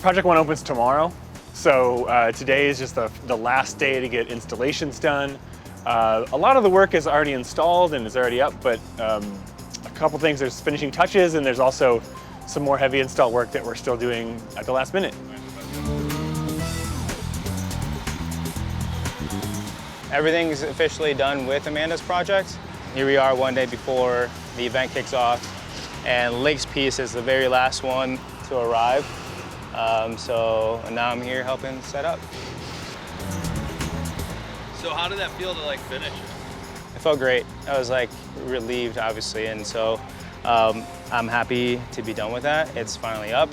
Project 1 opens tomorrow, so today is just the last day to get installations done. A lot of the work is already installed and is already up, but a couple things, there's finishing touches, and there's also some more heavy install work that we're still doing at the last minute. Everything's officially done with Amanda's project. Here we are one day before the event kicks off, and Lake's piece is the very last one to arrive. So now I'm here helping set up. So how did that feel to like finish? It felt great. I was like relieved, obviously, and so I'm happy to be done with that. It's finally up,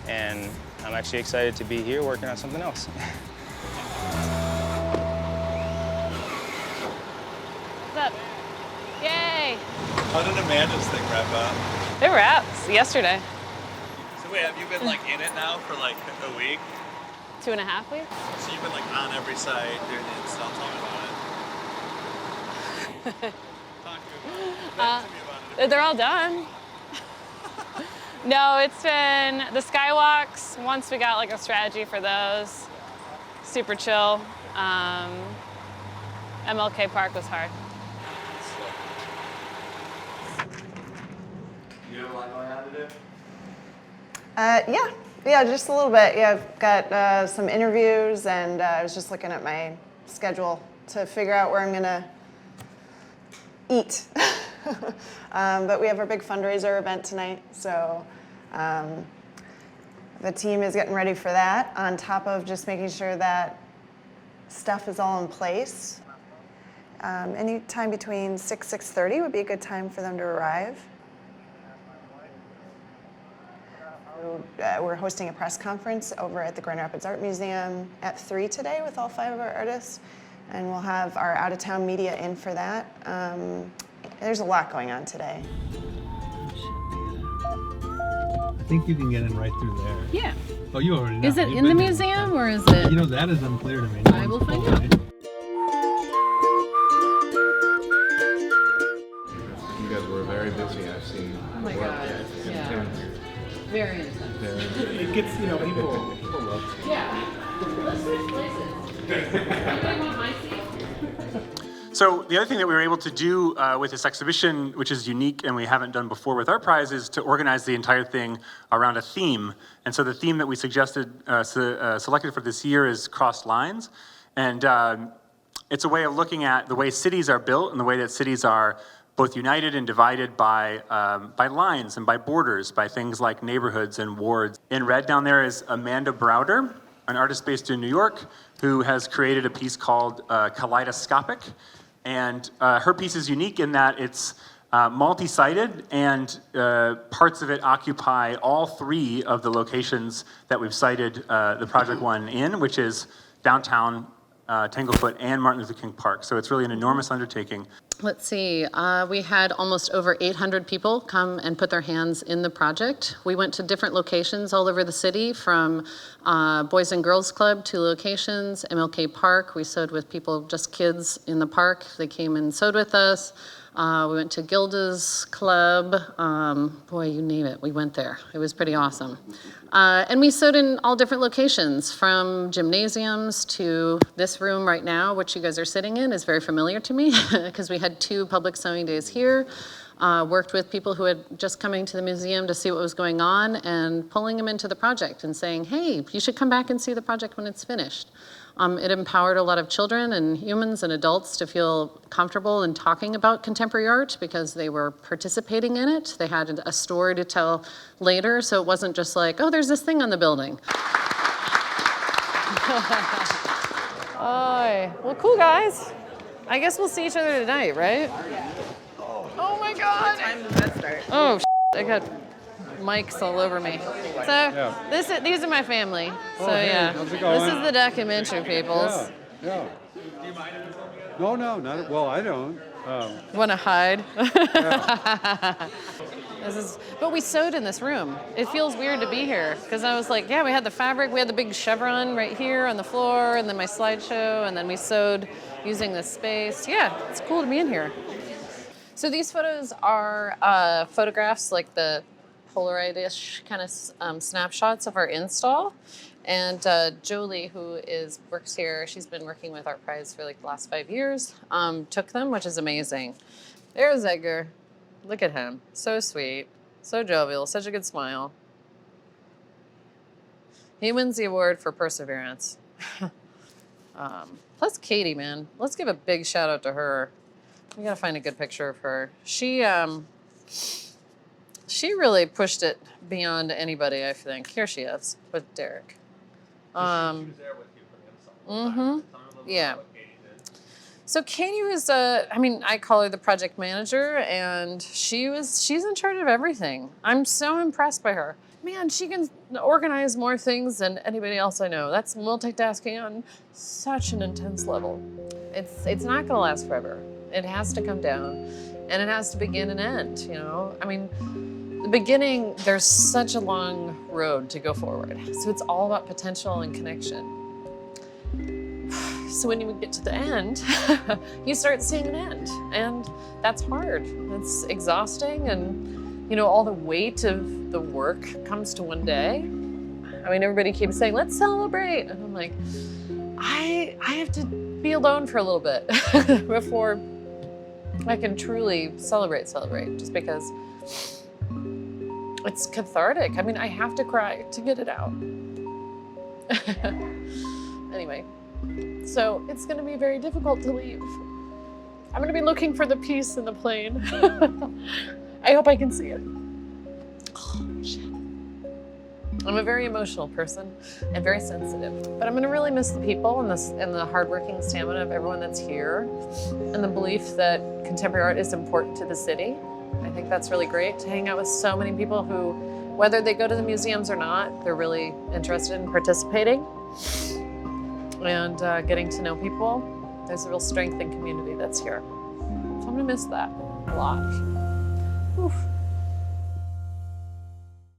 and I'm actually excited to be here working on something else. What's up? Yay! How did Amanda's thing wrap up? It wraps yesterday. So wait, have you been like in it now for like a week? 2.5 weeks? So you've been like on every site doing the install, tell me about it. Talk to me about it. They're all done. No, it's been the skywalks. Once we got like a strategy for those, super chill. MLK Park was hard. You have a lot going on today? Yeah, just a little bit. Yeah, I've got some interviews, and I was just looking at my schedule to figure out where I'm gonna eat. But we have our big fundraiser event tonight, so the team is getting ready for that, on top of just making sure that stuff is all in place. Any time between 6:30 would be a good time for them to arrive. We're hosting a press conference over at the Grand Rapids Art Museum at 3 today with all 5 of our artists, and we'll have our out-of-town media in for that. There's a lot going on today. I think you can get in right through there. Yeah. Oh, you already know. Is it You've in the been there museum before. or is it? You know, that is unclear to me. I will find out. You guys were very busy, I've seen. Oh my God. Yeah. Very intense. It gets, you know, people love it. Yeah. Let's switch places. Anybody want my seat? So the other thing that we were able to do with this exhibition, which is unique and we haven't done before with ArtPrize, is to organize the entire thing around a theme. And so the theme that we selected for this year is Crossed Lines. And it's a way of looking at the way cities are built and the way that cities are both united and divided by lines and by borders, by things like neighborhoods and wards. In red down there is Amanda Browder, an artist based in New York, who has created a piece called Kaleidoscopic. And her piece is unique in that it's multi-sided, and parts of it occupy all 3 of the locations that we've cited the Project 1 in, which is downtown, Tanglefoot, and Martin Luther King Park. So it's really an enormous undertaking. Let's see, we had almost over 800 people come and put their hands in the project. We went to different locations all over the city, from Boys and Girls Club, 2 locations, MLK Park. We sewed with people, just kids in the park. They came and sewed with us. We went to Gilda's Club. Boy, you name it, we went there. It was pretty awesome. And we sewed in all different locations, from gymnasiums to this room right now, which you guys are sitting in, is very familiar to me because we had 2 public sewing days here. Worked with people who had just coming to the museum to see what was going on and pulling them into the project and saying, hey, you should come back and see the project when it's finished. It empowered a lot of children and humans and adults to feel comfortable in talking about contemporary art because they were participating in it. They had a story to tell later, so it wasn't just like, oh, there's this thing on the building. Well, cool, guys. I guess we'll see each other tonight, right? Oh my God. Oh, I got mics all over me. So these are my family. So yeah, how's it going? This is the documentary peoples. Yeah. No, not well. I don't. Want to hide? But we sewed in this room. It feels weird to be here because I was like, yeah, we had the fabric, we had the big chevron right here on the floor, and then my slideshow, and then we sewed using this space. Yeah, it's cool to be in here. So these photos are photographs, like the Polaroid-ish kind of snapshots of our install. And Jolie, who works here, she's been working with ArtPrize for like the last 5 years, took them, which is amazing. There's Edgar. Look at him. So sweet. So jovial. Such a good smile. He wins the award for perseverance. Plus Katie, man. Let's give a big shout out to her. We gotta find a good picture of her. She really pushed it beyond anybody, I think. Here she is with Derek. She was there with you for the install. Tell me a little bit Yeah. about what Katie did. So Katie was, I call her the project manager, and she's in charge of everything. I'm so impressed by her. Man, she can organize more things than anybody else I know. That's multitasking on such an intense level. It's not gonna last forever. It has to come down, and it has to begin and end, you know? I mean, the beginning, there's such a long road to go forward. So it's all about potential and connection. So when you get to the end, you start seeing an end, and that's hard. It's exhausting, and you know, all the weight of the work comes to one day. I mean, everybody keeps saying, let's celebrate. And I'm like, I have to be alone for a little bit before I can truly celebrate, just because it's cathartic. I mean, I have to cry to get it out. Anyway, so it's gonna be very difficult to leave. I'm gonna be looking for the peace in the plane. I hope I can see it. Oh, shit. I'm a very emotional person and very sensitive, but I'm gonna really miss the people and the hardworking stamina of everyone that's here, and the belief that contemporary art is important to the city. I think that's really great to hang out with so many people who, whether they go to the museums or not, they're really interested in participating and getting to know people. There's a real strength and community that's here. So I'm gonna miss that a lot. Oof.